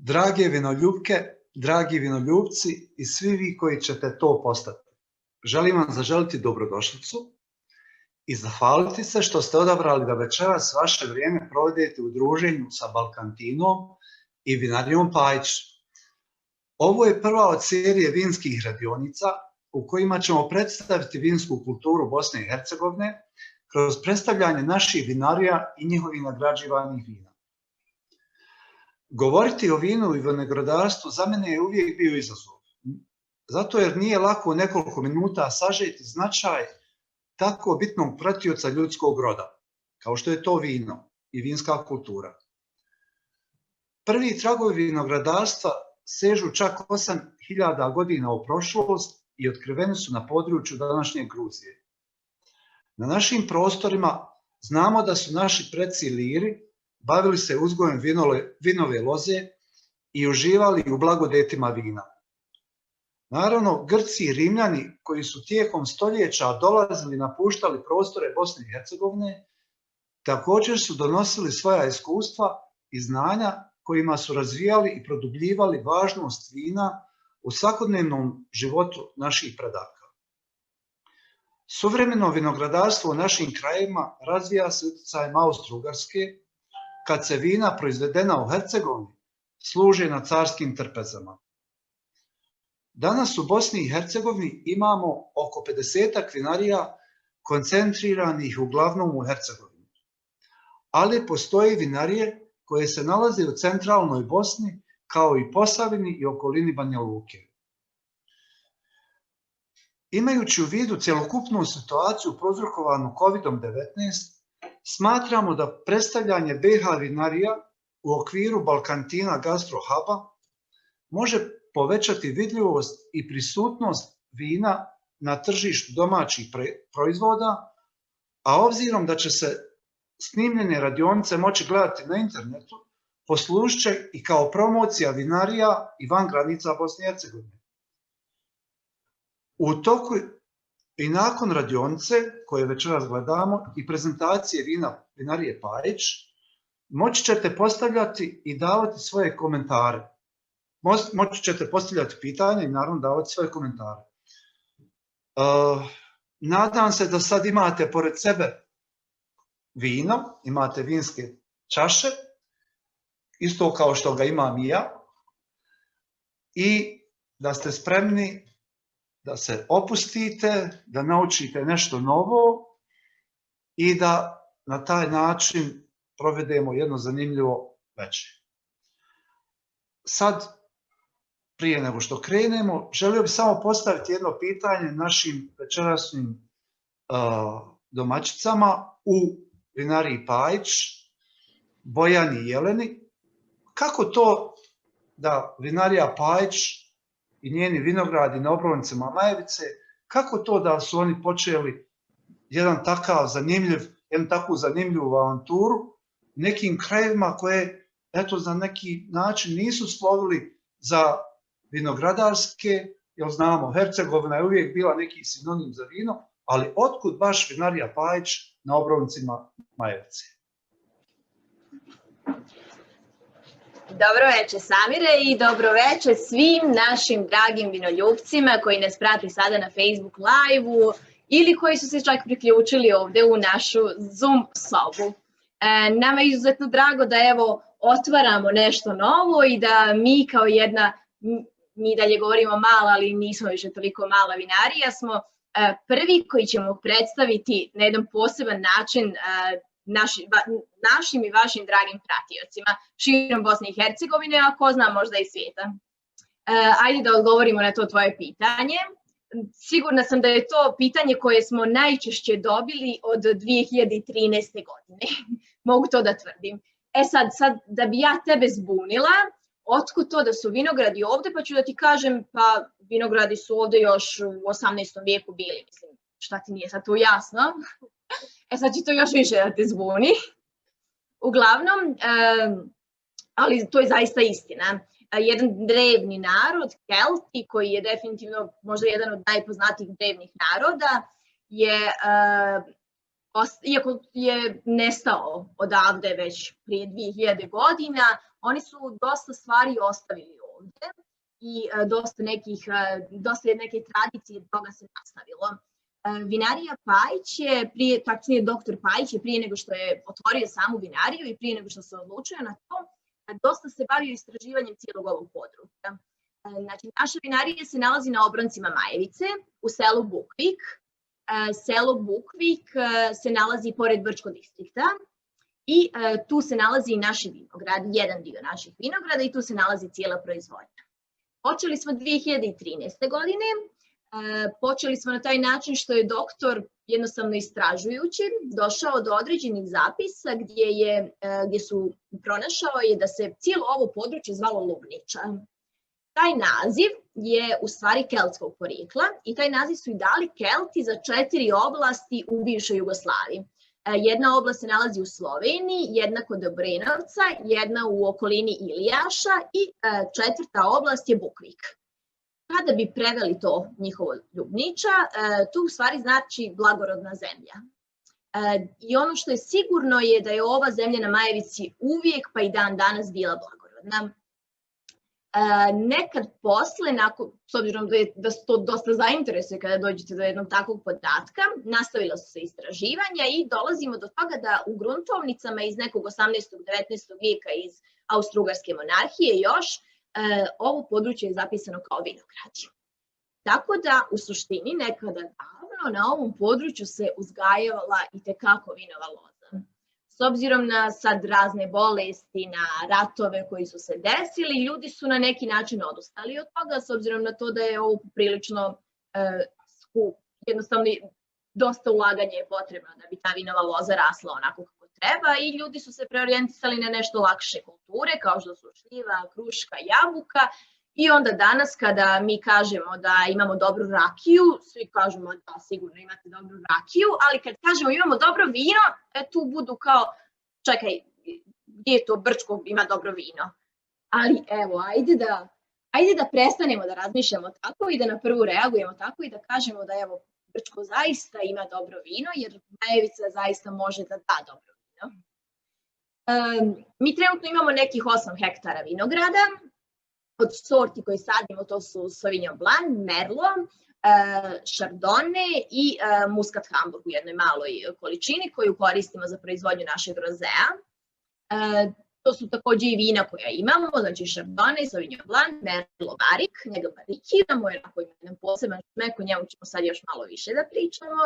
Drage vinoljupke, dragi vinoljupci i svi vi koji ćete to postati, želim vam zaželiti dobrodošlicu i zahvaliti se što ste odabrali da večeras vaše vrijeme provedete u druženju sa Balkantinom i vinarijom Pajić. Ovo je prva od serije vinskih radionica u kojima ćemo predstaviti vinsku kulturu Bosne i Hercegovine kroz predstavljanje naših vinarija i njihovih nagrađivanih vina. Govoriti o vinu i vinogradarstvu za mene je uvijek bio izazov. Zato jer nije lako u nekoliko minuta sažeti značaj tako bitnog pratioca ljudskog roda, kao što je to vino i vinska kultura. Prvi tragovi vinogradarstva sežu čak 8000 godina u prošlost i otkriveni su na području današnje Gruzije. Na našim prostorima znamo da su naši preci Iliri bavili se uzgojem vinove loze i uživali u blagodetima vina. Naravno, Grci i Rimljani, koji su tijekom stoljeća dolazili i napuštali prostore Bosne i Hercegovine, također su donosili svoja iskustva i znanja kojima su razvijali i produbljivali važnost vina u svakodnevnom životu naših predaka. Suvremeno vinogradarstvo u našim krajevima razvija se utjecajem Austro-Ugarske, kad se vina proizvedena u Hercegovini služe na carskim trpezama. Danas u Bosni i Hercegovini imamo oko 50 vinarija koncentriranih uglavnom u Hercegovini. Ali postoje vinarije koje se nalaze u centralnoj Bosni kao i Posavini i okolini Banja Luke. Imajući u vidu cjelokupnu situaciju prouzrokovanu COVID-19, smatramo da predstavljanje BiH vinarija u okviru Balkantina Gastro Huba može povećati vidljivost i prisutnost vina na tržištu domaćih proizvoda, a obzirom da će se snimljene radionice moći gledati na internetu, poslužit će i kao promocija vinarija i van granica Bosne i Hercegovine. U toku i nakon radionice, koje večeras gledamo, i prezentacije vinarije Pajić, moći ćete postavljati i davati svoje komentare. Moći ćete postavljati pitanja i naravno davati svoje komentare. Nadam se da sad imate pored sebe vino, imate vinske čaše, isto kao što ga imam i ja, i da ste spremni da se opustite, da naučite nešto novo i da na taj način provedemo jedno zanimljivo večer. Sad, prije nego što krenemo, želio bih samo postaviti jedno pitanje našim večerasnim domaćicama u vinariji Pajić, Bojani i Jeleni. Kako to da vinarija Pajić i njeni vinogradi na obroncima Majevice, kako to da su oni počeli jednu takvu zanimljivu avanturu nekim krajevima koje, eto, za neki način nisu slovili za vinogradarske, jer znamo, Hercegovina je uvijek bila neki sinonim za vino, ali otkud baš vinarija Pajić na obroncima Majevice? Dobro večer Samire i dobro večer svim našim dragim vinoljupcima koji nas prate sada na Facebook live-u ili koji su se čak priključili ovdje u našu Zoom sobu. Nama je izuzetno drago da evo otvaramo nešto novo i da mi kao jedna, mi dalje govorimo mala, ali nismo više toliko mala vinarija, smo prvi koji ćemo predstaviti na jedan poseban način našim i vašim dragim pratiocima širom Bosne i Hercegovine, a ko zna možda i svijeta. Ajde da odgovorimo na to tvoje pitanje. Sigurna sam da je to pitanje koje smo najčešće dobili od 2013. godine. Mogu to da tvrdim. Sad da bi ja tebe zbunila, otkud to da su vinogradi ovdje, pa ću da ti kažem, pa vinogradi su ovdje još u 18. vijeku bili, mislim, šta ti nije sad tu jasno? Sad će to još više da te zbuni. Uglavnom, ali to je zaista istina. Jedan drevni narod, Kelti, koji je definitivno možda jedan od najpoznatijih drevnih naroda, je iako je nestao odavde već prije 2000 godina, oni su dosta stvari ostavili ovde i dosta neke tradicije toga se nastavilo. Vinarija Pajić je, tačnije doktor Pajić je prije nego što je otvorio samu vinariju i prije nego što se odlučio na to, dosta se bavio istraživanjem cijelog ovog područja. Znači, naša vinarija se nalazi na obroncima Majevice, u selu Bukvik. Selo Bukvik se nalazi pored Brčkog distrikta i tu se nalazi i naši vinograd, jedan dio naših vinograda i tu se nalazi cijela proizvodnja. Počeli smo 2013. godine, počeli smo na taj način što je doktor jednostavno istražujući došao do određenih zapisa gdje su pronašao je da se cijelo ovo područje zvalo Lubniča. Taj naziv je u stvari keltskog porijekla i taj naziv su i dali Kelti za 4 oblasti u bivšoj Jugoslaviji. Jedna oblast se nalazi u Sloveniji, jedna kod Obrenovca, jedna u okolini Ilijaša i 4. oblast je Bukvik. Kada bi preveli to njihovo Ljubniča, to u stvari znači blagorodna zemlja. I ono što je sigurno je da je ova zemlja na Majevici uvijek pa i dan danas bila blagorodna. Nekad posle, s obzirom da se to dosta zainteresuje kada dođete do jednog takvog podatka, nastavila su se istraživanja i dolazimo do toga da u gruntovnicama iz nekog 18. 19. vijeka iz Austro-Ugarske monarhije još ovo područje je zapisano kao vinogradje. Tako da u suštini nekada davno na ovom području se uzgajala i tekako vinova loza. S obzirom na sad razne bolesti, na ratove koji su se desili, ljudi su na neki način odustali od toga, s obzirom na to da je ovo prilično skup. Jednostavno, dosta ulaganja je potrebno da bi ta vinova loza rasla onako kako treba i ljudi su se preorijentisali na nešto lakše kulture, kao što su šljiva, kruška, jabuka. I onda danas kada mi kažemo da imamo dobru rakiju, svi kažemo da sigurno imate dobru rakiju, ali kad kažemo imamo dobro vino, tu budu kao, čekaj, gdje je to Brčko ima dobro vino? Ali evo, ajde da prestanemo da razmišljamo tako i da na prvu reagujemo tako i da kažemo da evo, Brčko zaista ima dobro vino, jer Majevica zaista može da da dobro vino. Mi trenutno imamo nekih 8 hektara vinograda. Od sorti koje sadimo to su Sauvignon Blanc, Merlot, Chardonnay i Muscat Hamburg u jednoj maloj količini koju koristimo za proizvodnju našeg rozea. To su takođe i vina koja imamo, znači Chardonnay, Sauvignon Blanc, Merlot Barik, njega barikiramo, jer ako ima jedan poseban šmek, o njemu ćemo sad još malo više da pričamo.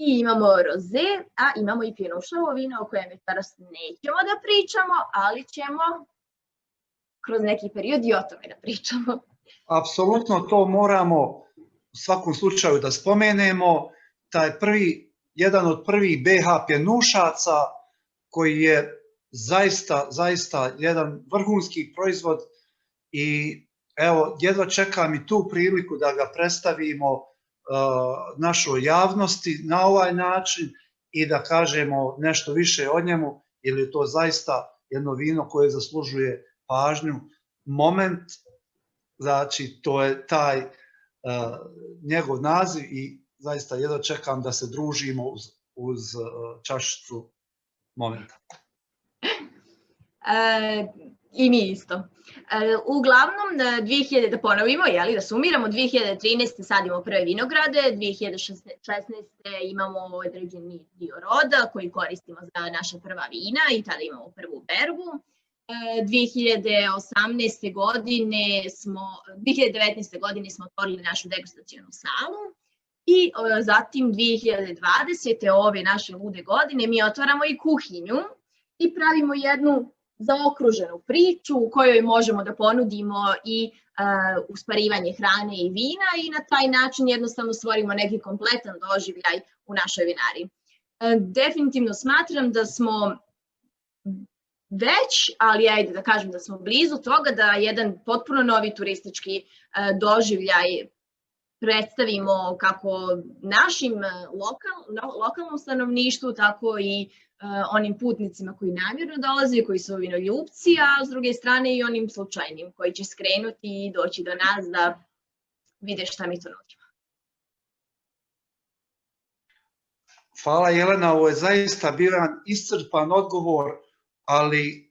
I imamo roze, a imamo i Pinošovo vino o kojem večeras nećemo da pričamo, ali ćemo kroz neki period i o tome da pričamo. Apsolutno to moramo u svakom slučaju da spomenemo. Taj jedan od prvih BH pjenušaca koji je zaista jedan vrhunski proizvod i evo, jedva čekam i tu priliku da ga predstavimo našoj javnosti na ovaj način i da kažemo nešto više o njemu, jer je to zaista jedno vino koje zaslužuje pažnju. Moment, znači to je taj njegov naziv i zaista jedva čekam da se družimo uz čašicu Momenta. I mi isto. Uglavnom, da ponovimo, da sumiramo, 2013. sadimo prve vinograde, 2016. imamo određeni dio roda koji koristimo za naša prva vina i tada imamo prvu berbu. 2019. godine smo otvorili našu degustacionu salu i zatim 2020. ove naše lude godine mi otvaramo i kuhinju i pravimo jednu zaokruženu priču u kojoj možemo da ponudimo i usparivanje hrane i vina i na taj način jednostavno stvorimo neki kompletan doživljaj u našoj vinariji. Definitivno smatram da smo već, ali ajde da kažem da smo blizu toga da jedan potpuno novi turistički doživljaj predstavimo kako našim lokalnom stanovništvu, tako i onim putnicima koji namjerno dolaze, koji su vinoljupci, a s druge strane i onim slučajnim koji će skrenuti i doći do nas da vide šta mi to nudimo. Hvala Jelena, ovo je zaista bio iscrpan odgovor, ali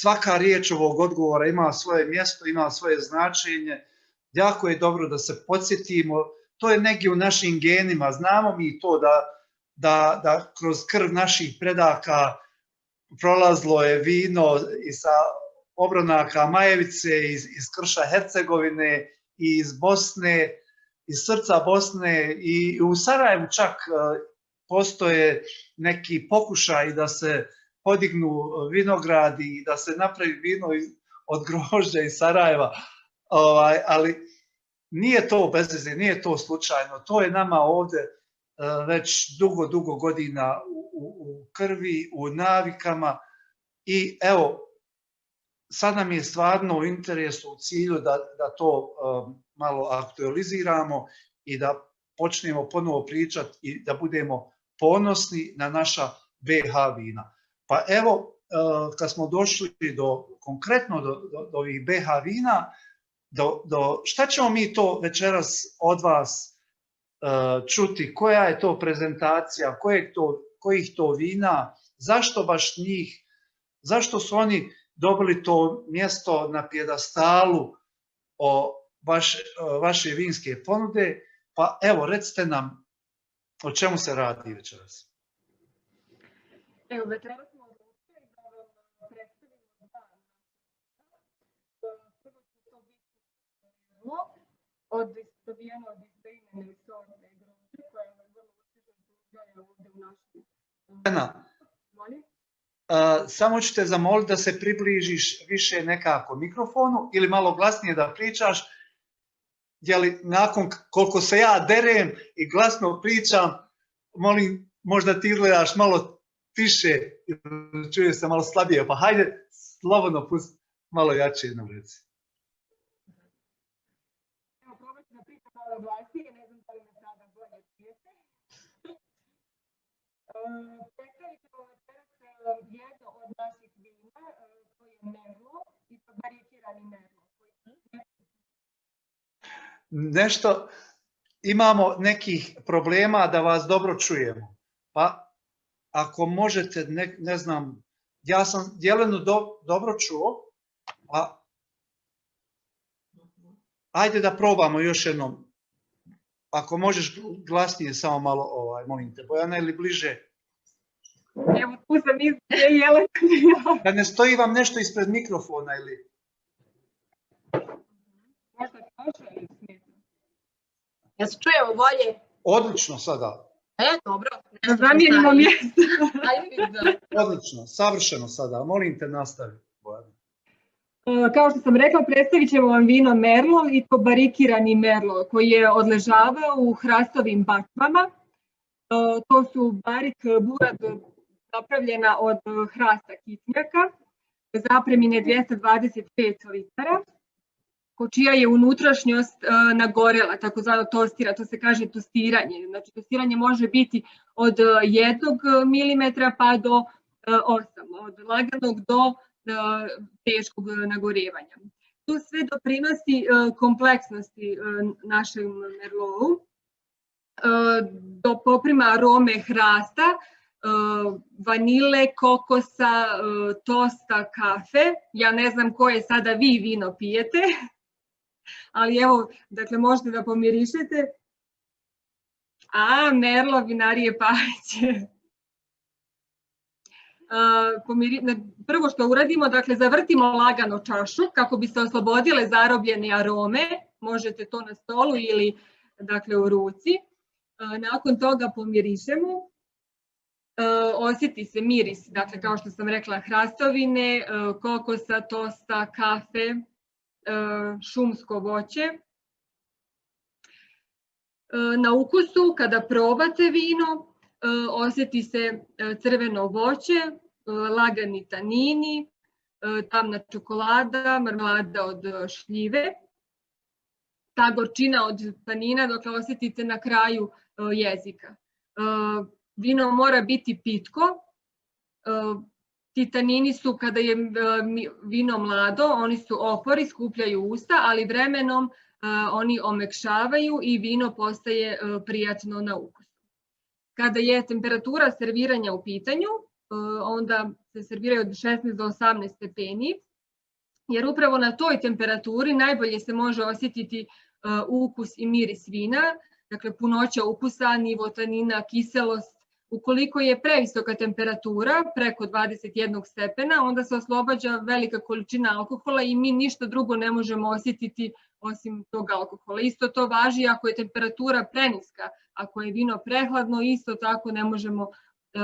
svaka riječ ovog odgovora ima svoje mjesto, ima svoje značenje. Jako je dobro da se podsjetimo, to je negdje u našim genima, znamo mi to da kroz krv naših predaka prolazilo je vino i sa obronaka Majevice, iz krša Hercegovine, i iz Bosne, iz srca Bosne, i u Sarajevu čak postoje neki pokušaj da se podignu vinogradi i da se napravi vino od grožđa iz Sarajeva, ali nije to bez veze, nije to slučajno, to je nama ovdje već dugo godina u krvi, u navikama, i evo, sad nam je stvarno u interesu, u cilju da to malo aktualiziramo i da počnemo ponovo pričati i da budemo ponosni na naša BiH vina. Pa evo, kad smo došli konkretno do ovih BiH vina, šta ćemo mi to večeras od vas čuti, koja je to prezentacija, kojih to vina, zašto baš njih, zašto su oni dobili to mjesto na pjedestalu vaše vinske ponude, pa evo, recite nam o čemu se radi večeras. Evo, večeras smo odlučili da vam predstavimo prvo će to biti dobijeno od izbejne sorte grožđe, koja je vrlo uspješno uzgaja ovdje u našem. Samo ću te zamoliti da se približiš više nekako mikrofonu ili malo glasnije da pričaš, jer nakon koliko se ja derem i glasno pričam, molim, možda ti gledaš malo tiše, čuje se malo slabije, pa hajde slobodno pusti malo jače jednom reci. Evo, probat ću da pričam malo glasnije, ne znam da li me sada bolje čujete. Predstavit ćemo večeras jedno od naših vina, koji je Merlot, i to barikirani Merlot. Nešto, imamo nekih problema da vas dobro čujemo, pa ako možete, ne znam, ja sam Jelenu dobro čuo, a ajde da probamo još jednom, ako možeš glasnije samo malo, molim te, Bojana, ili bliže. Evo, tu sam izgleda Jelena. Da ne stoji vam nešto ispred mikrofona ili... Možda može ili smijete? Ja se čujemo bolje? Odlično sada. Dobro. Zamijenimo mjesto. Odlično, savršeno sada. Molim te, nastavi. Kao što sam rekla, predstavit ćemo vam vino Merlot, i to barikirani Merlot, koji je odležavao u hrastovim bačvama. To su barik burad napravljena od hrasta kitnjaka, zapremine 225 litara, čija je unutrašnjost nagorela, takozvano tostira, to se kaže tostiranje. Znači, tostiranje može biti od 1 mm pa do 8, od laganog do teškog nagorevanja. To sve doprinosi kompleksnosti našem Merlotu, do poprima arome hrasta, vanile, kokosa, tosta, kafe. Ja ne znam koje sada vi vino pijete, ali evo, dakle, možete da pomirišete. Merlot vinarije Pajić. Prvo što uradimo, dakle, zavrtimo lagano čašu kako bi se oslobodile zarobljene arome. Možete to na stolu ili, dakle, u ruci. Nakon toga pomirišemo. Osjeti se miris, dakle, kao što sam rekla, hrastovine, kokosa, tosta, kafe, šumsko voće. Na ukusu, kada probate vino, osjeti se crveno voće, lagani tanini, tamna čokolada, marmelada od šljive. Ta gorčina od tanina, dakle, osjetite na kraju jezika. Vino mora biti pitko. Ti tanini su, kada je vino mlado, oni su opori, skupljaju usta, ali vremenom oni omekšavaju i vino postaje prijatno na ukus. Kada je temperatura serviranja u pitanju, onda se serviraju od 16 do 18 stepeni, jer upravo na toj temperaturi najbolje se može osjetiti ukus i miris vina, dakle punoća ukusa, nivo tanina, kiselost. Ukoliko je previsoka temperatura, preko 21 stepena, onda se oslobađa velika količina alkohola i mi ništa drugo ne možemo osjetiti osim tog alkohola. Isto to važi ako je temperatura preniska, ako je vino prehladno, isto tako ne možemo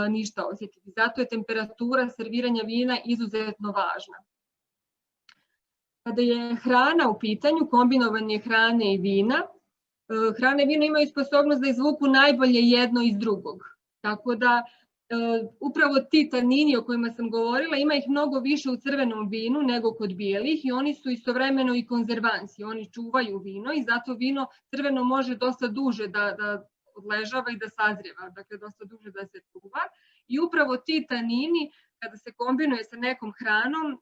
ništa osjetiti. Zato je temperatura serviranja vina izuzetno važna. Kada je hrana u pitanju, kombinovanje hrane i vina, hrana i vino imaju sposobnost da izvuku najbolje jedno iz drugog. Tako da upravo ti tanini o kojima sam govorila, ima ih mnogo više u crvenom vinu nego kod bijelih i oni su istovremeno i konzervansi, oni čuvaju vino i zato vino crveno može dosta duže da odležava i da sazrijeva, dakle dosta duže da se čuva. I upravo ti tanini, kada se kombinuje sa nekom hranom,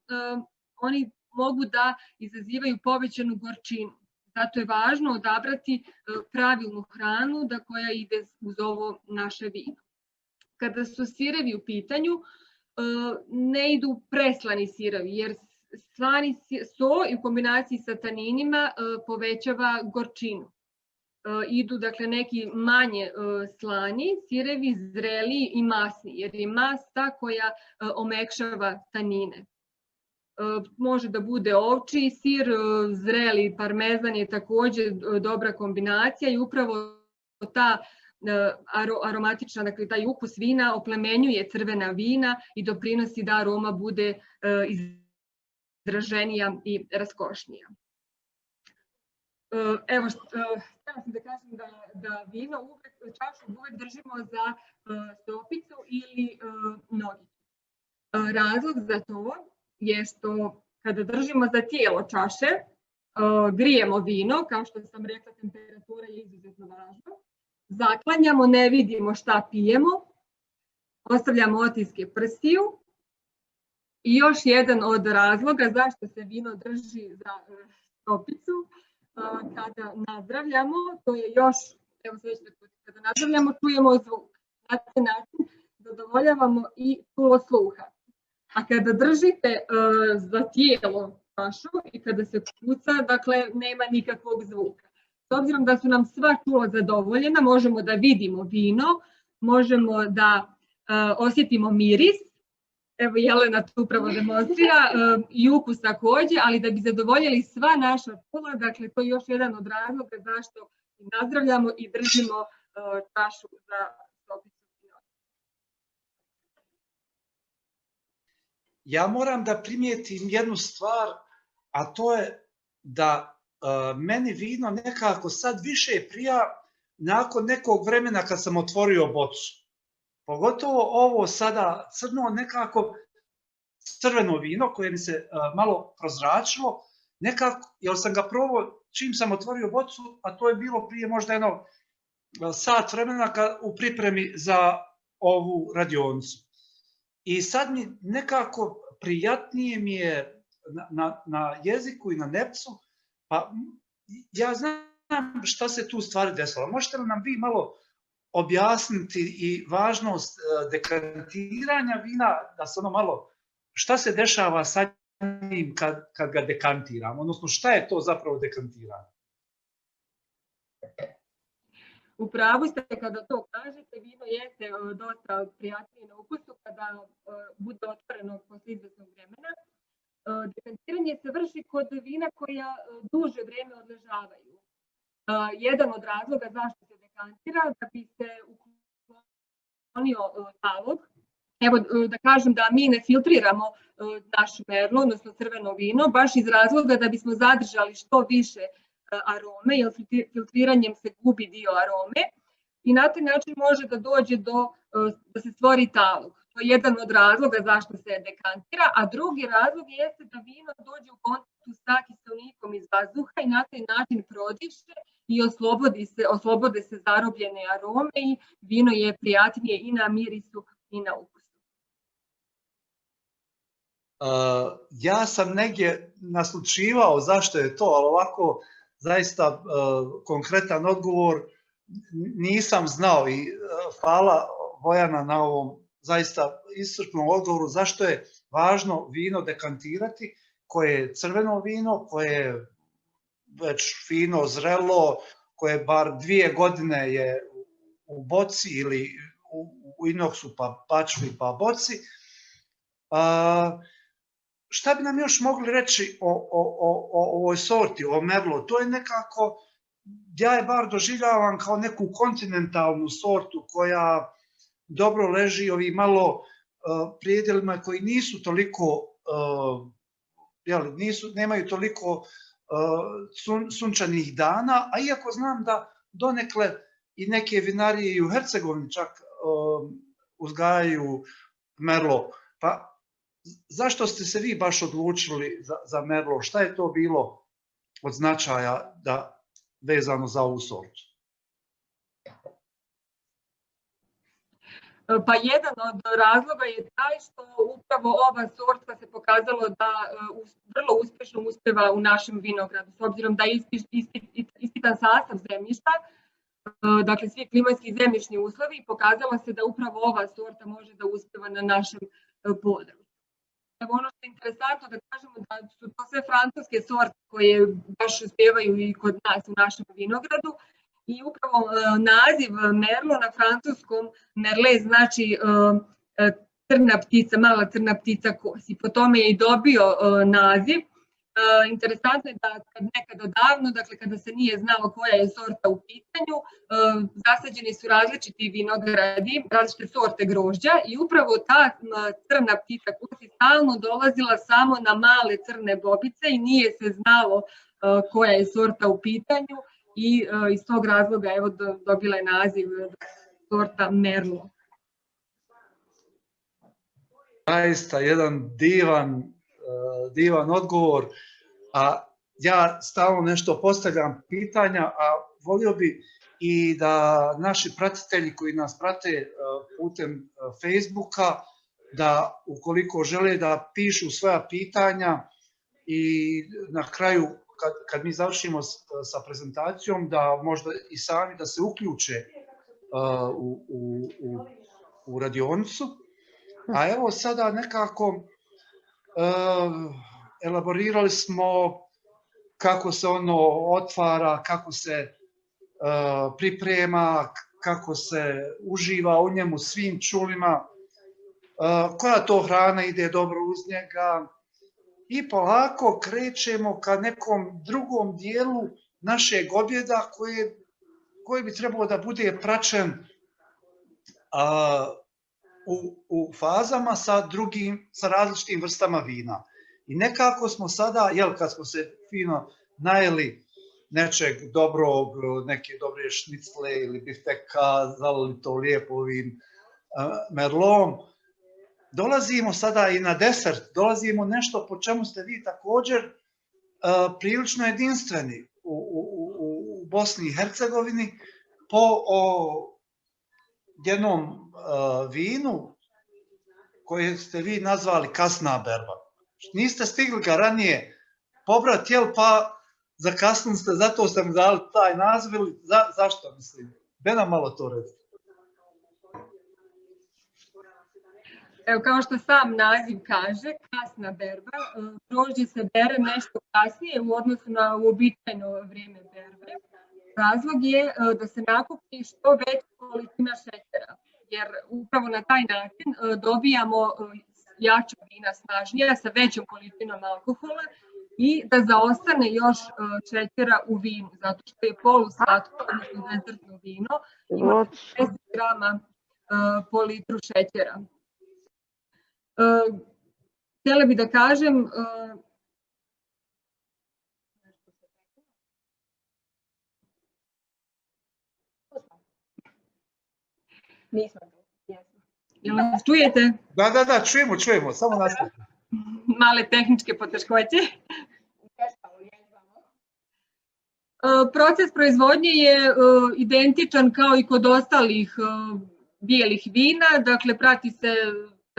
oni mogu da izazivaju povećanu gorčinu. Zato je važno odabrati pravilnu hranu koja ide uz ovo naše vino. Kada su sirevi u pitanju, ne idu preslani sirevi, jer slani so u kombinaciji sa taninima povećava gorčinu. Idu dakle neki manje slani sirevi, zreli i masni, jer je mast ta koja omekšava tanine. Može da bude ovčji sir, zreli parmezan je također dobra kombinacija i upravo ta aromatična, dakle taj ukus vina oplemenjuje crvena vina i doprinosi da aroma bude izraženija i raskošnija. Evo, htjela sam da kažem da vino čašu uvek držimo za stopicu ili nogicu. Razlog za to je što kada držimo za tijelo čaše, grijemo vino, kao što sam rekla, temperatura je izuzetno važna. Zaklanjamo, ne vidimo šta pijemo, ostavljamo otiske prstiju i još jedan od razloga zašto se vino drži za stopicu, kada nazdravljamo, to je još, evo sljedeći put, kada nazdravljamo čujemo zvuk. Na taj način zadovoljavamo i čulo sluha. A kada držite za tijelo čašu i kada se kuca, dakle nema nikakvog zvuka. S obzirom da su nam sva čula zadovoljena, možemo da vidimo vino, možemo da osjetimo miris, evo Jelena tu upravo demonstrira, i ukus također, ali da bi zadovoljili sva naša čula, dakle to je još jedan od razloga zašto nazdravljamo i držimo čašu za stopicu. Ja moram da primijetim jednu stvar, a to je da meni vino nekako sad više prija nakon nekog vremena kad sam otvorio bocu. Pogotovo ovo sada crno, nekako crveno vino koje mi se malo prozračilo, nekako, jer sam ga probao čim sam otvorio bocu, a to je bilo prije možda jedno sat vremena u pripremi za ovu radionicu. I sad mi nekako prijatnije mi je na jeziku i na nepcu, pa ja znam šta se tu stvari desilo. Možete li nam vi malo objasniti i važnost dekantiranja vina, da se ono malo, šta se dešava sa njim kad ga dekantiramo, odnosno šta je to zapravo dekantiranje? U pravu ste kada to kažete, vino jeste dosta prijatnije na ukusu kada bude otvoreno posle izvesnog vremena. Dekantiranje se vrši kod vina koja duže vreme odležavaju. Jedan od razloga zašto se dekantira, da bi se uklonio talog. Evo da kažem da mi ne filtriramo naš merlo, odnosno crveno vino, baš iz razloga da bismo zadržali što više arome, jer filtriranjem se gubi dio arome i na taj način može da dođe da se stvori talog. To je jedan od razloga zašto se dekantira, a drugi razlog jeste da vino dođe u kontaktu sa kiselnikom iz vazduha i na taj način prodiše i oslobode se zarobljene arome i vino je prijatnije i na mirisu i na ukusu. Ja sam negdje naslučivao zašto je to, ali ovako zaista konkretan odgovor nisam znao i hvala Bojana na ovom zaista iscrpnom odgovoru zašto je važno vino dekantirati, koje je crveno vino, koje je već fino zrelo, koje bar 2 godine je u boci ili u inoksu pa pačvi pa boci. Šta bi nam još mogli reći o ovoj sorti, o Merlot? To je nekako, ja je bar doživljavam kao neku kontinentalnu sortu koja dobro leži ovim malo prijedjelima koji nisu toliko, nemaju toliko sunčanih dana, a iako znam da donekle i neke vinarije i u Hercegovini čak uzgajaju Merlot. Pa zašto ste se vi baš odlučili za Merlot? Šta je to bilo od značaja vezano za ovu sortu? Pa jedan od razloga je taj što upravo ova sorta se pokazalo da vrlo uspješno uspjeva u našem vinogradu, s obzirom da je ispitan sastav zemljišta, dakle svi klimatski i zemljišni uslovi, pokazalo se da upravo ova sorta može da uspjeva na našem području. Ono što je interesantno da kažemo da su to sve francuske sorte koje baš uspjevaju i kod nas u našem vinogradu. I upravo naziv Merlot na francuskom Merlet znači crna ptica, mala crna ptica kos. I po tome je i dobio naziv. Interesantno je da nekad odavno, dakle kada se nije znalo koja je sorta u pitanju, zasađeni su različiti vinogradi, različite sorte grožđa i upravo ta crna ptica kos je stalno dolazila samo na male crne bobice i nije se znalo koja je sorta u pitanju. I iz tog razloga evo dobila je naziv sorta Merlot. Zaista jedan divan odgovor, a ja stalno nešto postavljam pitanja, a volio bi i da naši pratitelji koji nas prate putem Facebooka, da ukoliko žele da pišu svoja pitanja i na kraju kad mi završimo sa prezentacijom, da možda i sami da se uključe u radionicu. A evo sada nekako elaborirali smo kako se ono otvara, kako se priprema, kako se uživa u njemu svim čulima, koja to hrana ide dobro uz njega. I polako krećemo ka nekom drugom dijelu našeg objeda koji bi trebalo da bude praćen u fazama sa različitim vrstama vina. I nekako smo sada, kad smo se fino najeli nečeg dobrog, neke dobre šnicle ili bifteka, zalili to lijepo ovim Merlotom, dolazimo sada i na desert, dolazimo nešto po čemu ste vi također prilično jedinstveni u Bosni i Hercegovini po jednom vinu koje ste vi nazvali kasna berba. Niste stigli ga ranije pobrati, pa zakasnili ste, zato ste mi dali taj naziv ili zašto mislim? Da nam malo to reći. Evo, kao što sam naziv kaže, kasna berba, grožđe se bere nešto kasnije u odnosu na uobičajeno vrijeme berbe. Razlog je da se nakupi što veća količina šećera, jer upravo na taj način dobijamo jača vina, snažnija, sa većom količinom alkohola i da zaostane još šećera u vinu, zato što je poluslatko, odnosno desertno vino, ima 10 grama po litru šećera. Htjela bih da kažem jel nas čujete? Da, čujemo, samo nastavite. Male tehničke poteškoće. Proces proizvodnje je identičan kao i kod ostalih bijelih vina, dakle prati se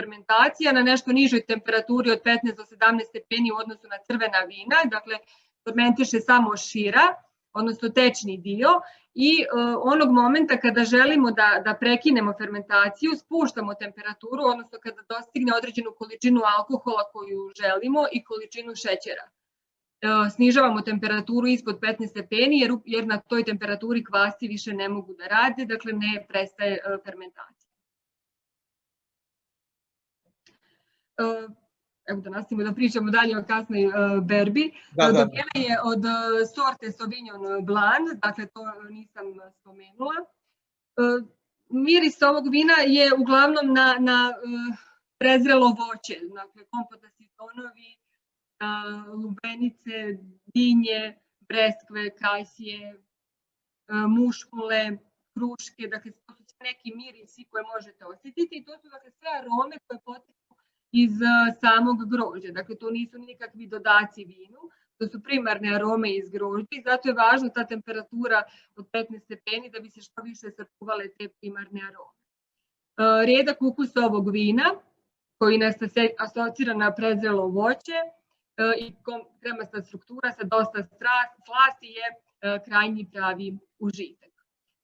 fermentacija na nešto nižoj temperaturi od 15 do 17 stepeni u odnosu na crvena vina, dakle fermentiše samo šira, odnosno tečni dio, i onog momenta kada želimo da prekinemo fermentaciju, spuštamo temperaturu, odnosno kada dostigne određenu količinu alkohola koju želimo i količinu šećera. Snižavamo temperaturu ispod 15 stepeni jer na toj temperaturi kvasci više ne mogu da rade, dakle ne prestaje fermentacija. Evo da nastavimo da pričamo dalje o kasnoj berbi. Dobijena je od sorte Sauvignon Blanc, dakle to nisam spomenula. Miris ovog vina je uglavnom na prezrelo voće, dakle kompotasti tonovi, lubenice, dinje, breskve, kajsije, muškule, kruške, dakle to su neki mirisi koje možete osjetiti i to su dakle sve arome koje potiču iz samog grožđa. Dakle, to nisu nikakvi dodaci vinu, to su primarne arome iz grožđa i zato je važna ta temperatura od 15 stepeni da bi se što više sačuvale te primarne arome. Rijedak ukus ovog vina, koji nas asocira na prezrelo voće i kremasta struktura sa dosta slasti je krajnji pravi užitak.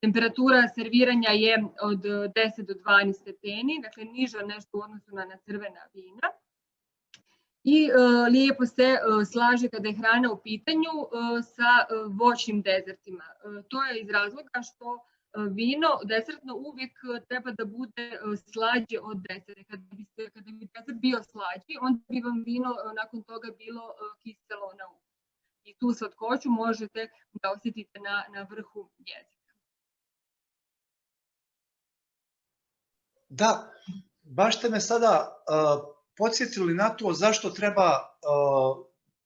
Temperatura serviranja je od 10 do 12 stepeni, dakle niža nešto u odnosu na crvena vina. I lijepo se slaže kada je hrana u pitanju sa voćnim dezertima. To je iz razloga što vino desertno uvijek treba da bude slađe od desera. Kada bi desert bio slađi, onda bi vam vino nakon toga bilo kiselo na ukus. I tu slatkoću možete da osjetite na vrhu jezika. Da, baš ste me sada podsjetili na to zašto treba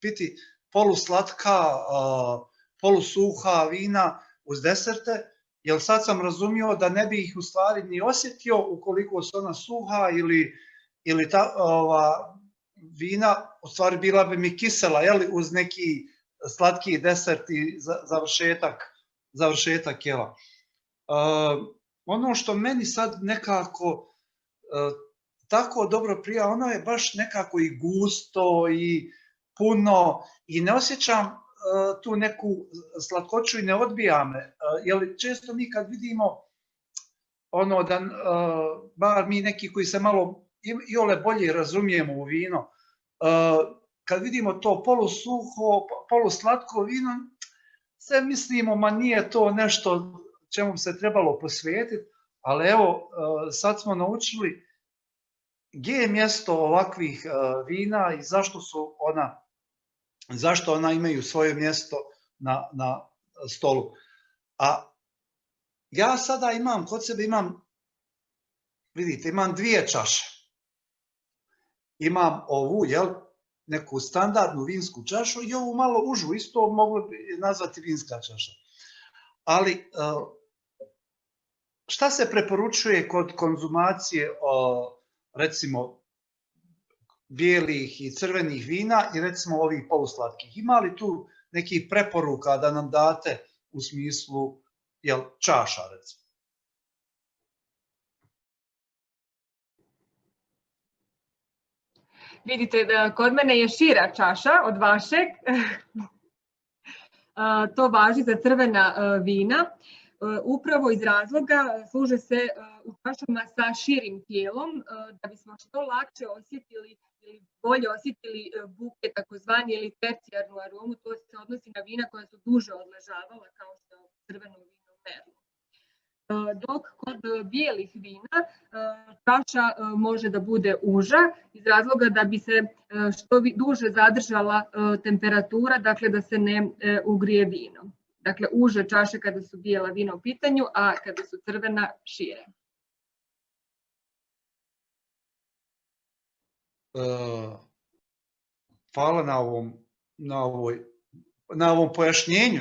piti poluslatka, polusuha vina uz deserte, jer sad sam razumio da ne bi ih u stvari ni osjetio ukoliko su ona suha ili ta vina u stvari bila bi mi kisela, uz neki slatki desert i završetak jela. Ono što meni sad nekako tako dobro prija, ono je baš nekako i gusto i puno i ne osjećam tu neku slatkoću i ne odbija me. Jer često mi kad vidimo ono da, bar mi neki koji se malo iole bolje razumijemo u vino, kad vidimo to polusuho, poluslatko vino, sve mislimo ma nije to nešto čemu se trebalo posvetiti, ali evo sad smo naučili gdje je mjesto ovakvih vina i zašto ona imaju svoje mjesto na stolu. A ja sada imam, kod sebe vidite, imam dvije čaše. Imam ovu, neku standardnu vinsku čašu i ovu malo užu, isto moglo bi nazvati vinska čaša. Ali šta se preporučuje kod konzumacije recimo bijelih i crvenih vina i recimo ovih poluslatkih? Ima li tu nekih preporuka da nam date u smislu čaša recimo? Vidite da kod mene je šira čaša od vašeg. To važi za crvena vina. Upravo iz razloga služe se u čašama sa širim tijelom da bismo što lakše osjetili ili bolje osjetili buke takozvani ili tercijarnu aromu. To se odnosi na vina koja su duže odležavala kao što je crveno vino Merlot. Dok kod bijelih vina čaša može da bude uža iz razloga da bi se što duže zadržala temperatura, dakle da se ne ugrije vino. Dakle, uže čaše kada su bijela vina u pitanju, a kada su crvena šire. Hvala na ovom pojašnjenju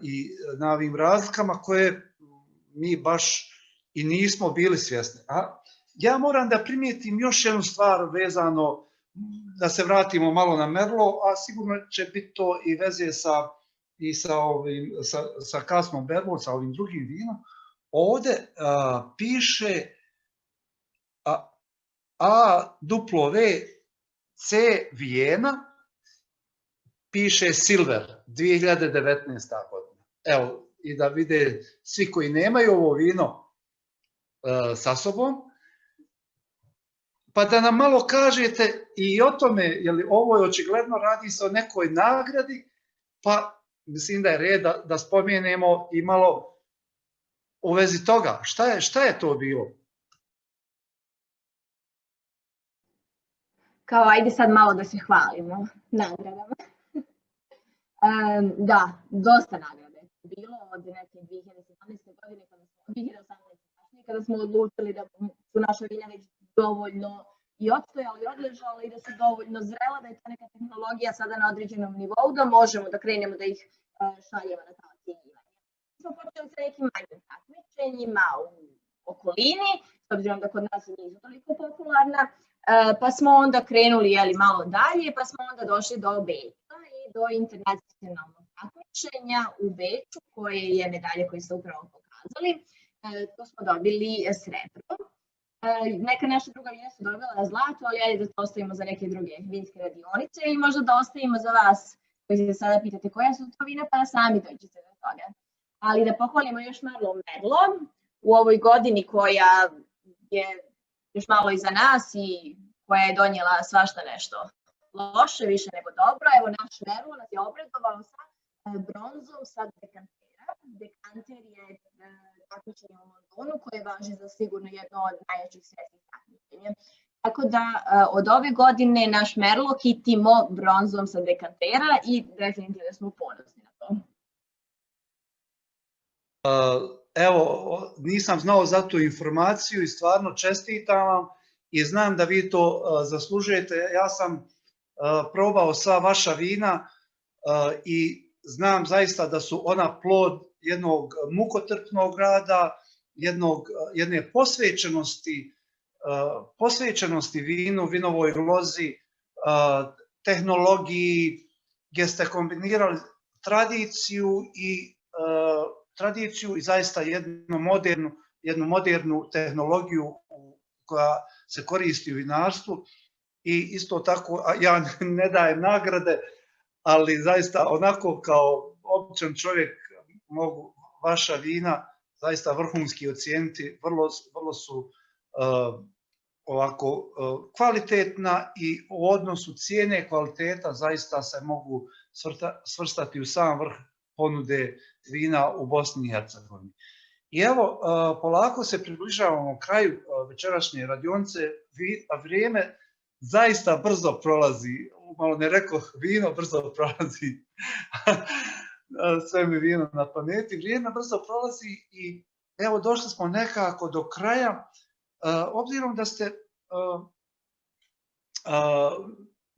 i na ovim razlikama koje mi baš i nismo bili svjesni. A ja moram da primijetim još jednu stvar vezano, da se vratimo malo na Merlot, a sigurno će biti to i veze sa kasnom berbom, sa ovim drugim vinom. Ovdje piše AWC Vijena piše Silver 2019. godina. Evo, i da vide svi koji nemaju ovo vino sa sobom, pa da nam malo kažete i o tome, jer ovo je očigledno radi se o nekoj nagradi, pa mislim da je red da spomenemo i malo u vezi toga. Šta je to bilo? Kao ajde sad malo da se hvalimo nagradama. Da, dosta nagrade je bilo od neke 2017. godine kada smo odlučili da su naša vina već dovoljno i odstojala i odležala i da su dovoljno zrela, da je ta neka tehnologija sada na određenom nivou, da možemo da krenemo da ih šaljemo na ta ocjenjivanja. Mi smo počeli sa nekim manjim takmičenjima u okolini, s obzirom da kod nas nisu toliko popularna, pa smo onda krenuli malo dalje, pa smo onda došli do Beča i do internacionalnog takmičenja u Beču, koje je medalje koje ste upravo pokazali. Tu smo dobili srebro. Neka naša druga vina su dobila zlato, ali ajde da to ostavimo za neke druge vinske radionice i možda da ostavimo za vas koji se sada pitate koja su to vina, pa sami dođete do toga. Ali da pohvalimo još malo Merlo u ovoj godini koja je još malo iza nas i koja je donijela svašta nešto loše, više nego dobro. Evo, naš Merlo nas je obradovao sa bronzom sa dekantera. Dekanter je takmičenje u Londonu koje važi za sigurno jedno od najjačih svetskih takmičenja. Tako da od ove godine naš Merlo kitimo bronzom sa dekantera i definitivno smo ponosni na to. Evo, nisam znao za tu informaciju i stvarno čestitam vam i znam da vi to zaslužujete. Ja sam probao sva vaša vina i znam zaista da su ona plod jednog mukotrpnog rada, jedne posvećenosti vinu, vinovoj lozi, tehnologiji, gdje ste kombinirali tradiciju i zaista jednu modernu tehnologiju koja se koristi u vinarstvu. I isto tako, ja ne dajem nagrade, ali zaista onako kao običan čovjek mogu vaša vina zaista vrhunski ocijeniti, vrlo su ovako kvalitetna i u odnosu cijene kvaliteta zaista se mogu svrstati u sam vrh ponude vina u Bosni i Hercegovini. I evo, polako se približavamo kraju večerašnje radionice, a vrijeme zaista brzo prolazi, malo ne rekoh vino brzo prolazi, sve mi vino na pameti, vrijeme brzo prolazi i evo došli smo nekako do kraja, obzirom da ste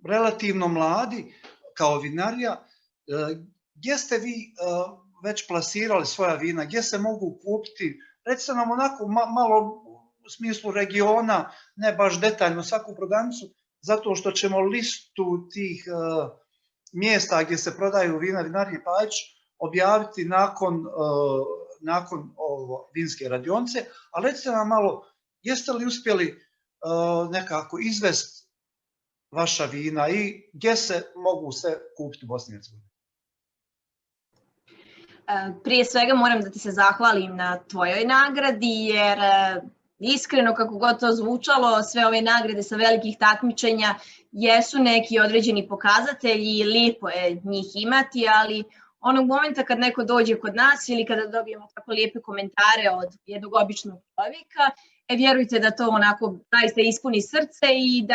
relativno mladi kao vinarija, gdje ste vi već plasirali svoja vina, gdje se mogu kupiti, recite nam onako malo u smislu regiona, ne baš detaljno svaku prodavnicu, zato što ćemo listu tih mjesta gdje se prodaju vina vinarije Pajić objaviti nakon vinske radionice, a recite nam malo, jeste li uspjeli nekako izvesti vaša vina i gdje se mogu sve kupiti u Bosni i Hercegovini? Prije svega moram da ti se zahvalim na tvojoj nagradi, jer iskreno, kako god to zvučalo, sve ove nagrade sa velikih takmičenja jesu neki određeni pokazatelji i lijepo je njih imati, ali onog momenta kad neko dođe kod nas ili kada dobijemo tako lijepe komentare od jednog običnog čovjeka, vjerujte da to onako zaista ispuni srce i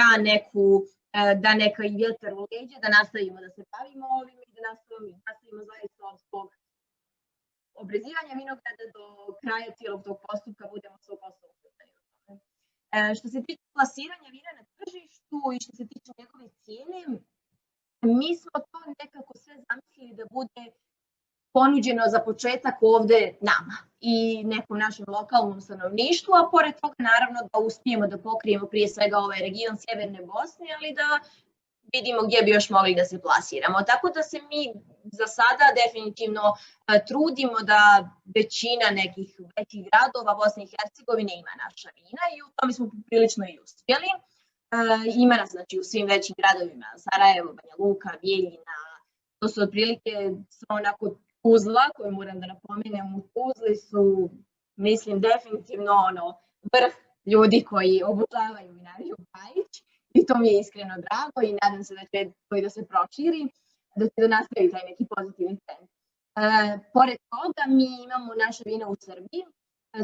da neka i vjetar u leđe, da nastavimo da se bavimo ovim i da nastavimo zaista od svog obrezivanja vinograda do kraja cijelog tog postupka budemo 100% uključeni u tome. Što se tiče plasiranja vina na tržištu i što se tiče njegove cijene, mi smo to nekako sve zamislili da bude ponuđeno za početak ovde nama i nekom našem lokalnom stanovništvu, a pored toga naravno da uspijemo da pokrijemo prije svega ovaj region Sjeverne Bosne, ali da vidimo gdje bi još mogli da se plasiramo. Tako da se mi za sada definitivno trudimo da većina nekih većih gradova Bosne i Hercegovine ima naša vina i u tome smo prilično i uspjeli. Ima nas znači u svim većim gradovima, Sarajevo, Banja Luka, Bijeljina, To su otprilike sva onako Tuzla, koju moram da napomenem, u Tuzli su, mislim, definitivno vrh ljudi koji obožavaju vinariju Pajić i to mi je iskreno drago i nadam se da će to i da se proširi, da će da nastavi taj neki pozitivni trend. Pored toga, mi imamo naše vina u Srbiji.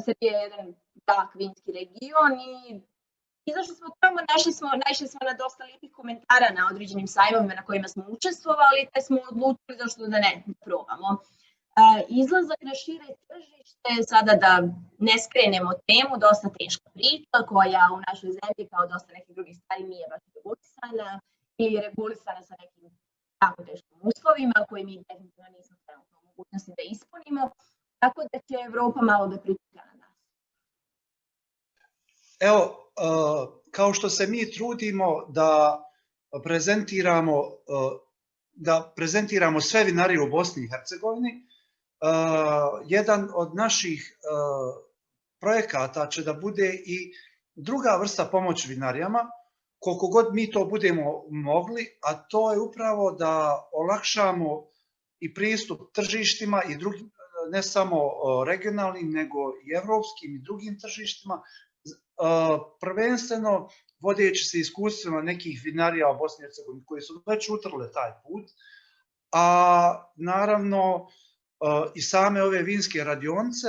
Srbija je jedan jak vinski region i izašli smo tamo, naišli smo na dosta lijepih komentara na određenim sajmovima na kojima smo učestvovali, te smo odlučili zašto da ne probamo. Izlazak na šire tržište, sada da ne skrenemo temu, dosta teška priča koja u našoj zemlji kao dosta nekih drugih stvari nije baš regulisana ili je regulisana sa nekim tako teškim uslovima koje mi definitivno nismo trenutno u mogućnosti da ispunimo, tako da će Evropa malo da priča na nas. Evo, kao što se mi trudimo da prezentiramo sve vinarije u Bosni i Hercegovini, jedan od naših projekata će da bude i druga vrsta pomoći vinarijama, koliko god mi to budemo mogli, a to je upravo da olakšamo i pristup tržištima i drugim, ne samo regionalnim, nego i evropskim i drugim tržištima, prvenstveno vodeći se iskustvima nekih vinarija u Bosni i Hercegovini koji su već utrle taj put, a naravno i same ove vinske radionice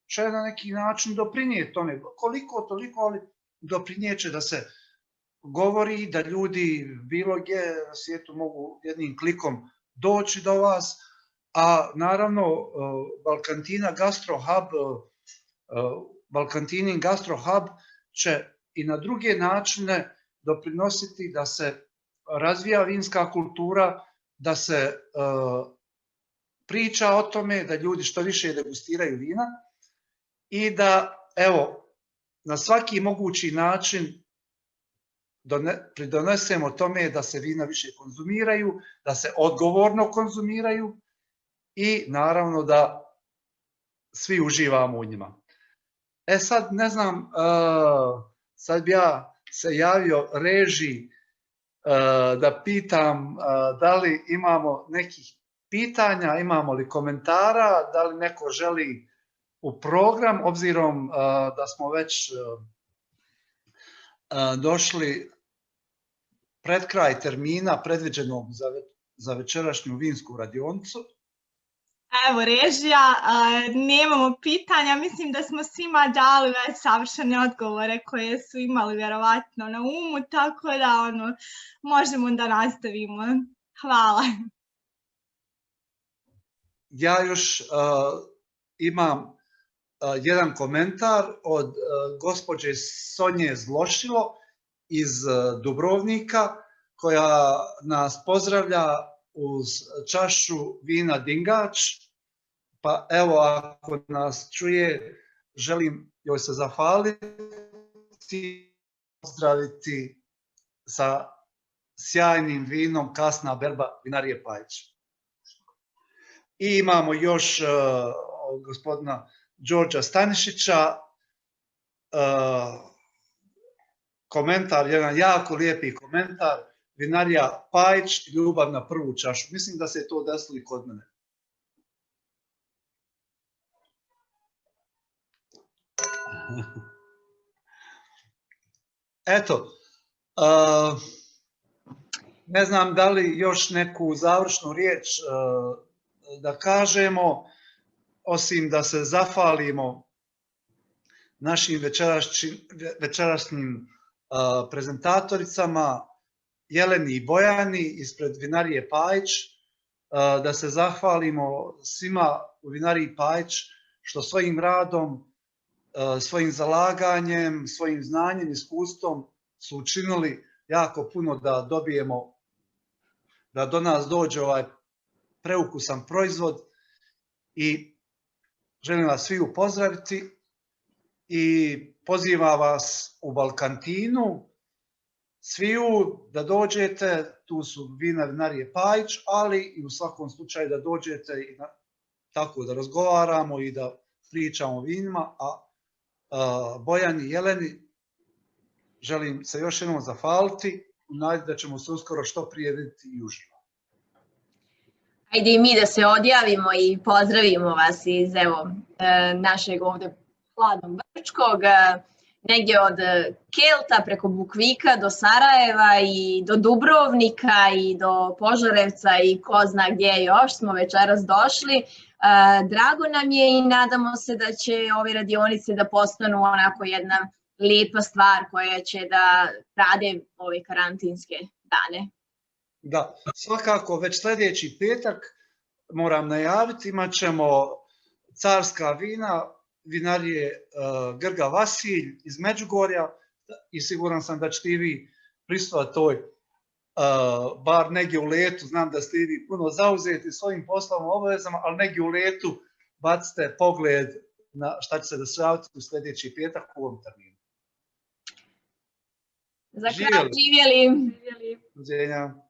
će na neki način doprinijeti tome, koliko toliko, ali doprinijeće da se govori, da ljudi bilo gdje na svijetu mogu jednim klikom doći do vas, a naravno Balkantinin Gastro Hub će i na druge načine doprinositi da se razvija vinska kultura, da se priča o tome, da ljudi što više degustiraju vina i da, evo, na svaki mogući način pridonesemo tome da se vina više konzumiraju, da se odgovorno konzumiraju i naravno da svi uživamo u njima. Sad ne znam, sad bi ja se javio režiji da pitam da li imamo nekih pitanja, imamo li komentara, da li neko želi u program, obzirom da smo već došli pred kraj termina predviđenog za večerašnju vinsku radionicu. Evo režija, nemamo pitanja, mislim da smo svima dali već savršene odgovore koje su imali vjerovatno na umu, tako da možemo da nastavimo. Hvala. Ja još imam jedan komentar od gospođe Sonje Zlošilo iz Dubrovnika, koja nas pozdravlja uz čašu vina Dingač. Pa evo, ako nas čuje, želim joj se zahvaliti, pozdraviti sa sjajnim vinom Kasna berba vinarije Pajić. I imamo još gospodina Đorđa Stanišića, komentar, jedan jako lijepi komentar, vinarija Pajić, ljubav na prvu čašu. Mislim da se to desilo i kod mene. Eto, ne znam da li još neku završnu riječ da kažemo, osim da se zahvalimo našim večerašnjim prezentatoricama Jeleni i Bojani ispred vinarije Pajić, da se zahvalimo svima u vinariji Pajić što svojim radom, svojim zalaganjem, svojim znanjem, iskustvom su učinili jako puno da dobijemo, da do nas dođe ovaj preukusan proizvod i želim vas sviju pozdraviti i pozivam vas u Balkantinu sviju da dođete, tu su vinarije Pajić, ali i u svakom slučaju da dođete i tako da razgovaramo i da pričamo o vinima, a Bojani i Jeleni želim se još jednom zahvaliti, nadam da ćemo se uskoro što prije vidjeti i uživo. Ajde i mi da se odjavimo i pozdravimo vas iz našeg ovde hladnog Brčkog, negdje od Kelta preko Bukvika do Sarajeva i do Dubrovnika i do Požarevca i ko zna gdje još smo večeras došli. Drago nam je i nadamo se da će ove radionice da postanu onako jedna lijepa stvar koja će da rade ove karantinske dane. Da, svakako već sljedeći petak moram najaviti, imat ćemo carska vina, vinarije Grga Vasilj iz Međugorja i siguran sam da ćete i vi prisustvovati toj, bar negdje u letu, znam da ste i vi puno zauzeti svojim poslovnim obavezama, ali negdje u letu bacite pogled na šta će se dešavati u sljedeći petak u ovom terminu. Za kraj živjeli. Živjeli.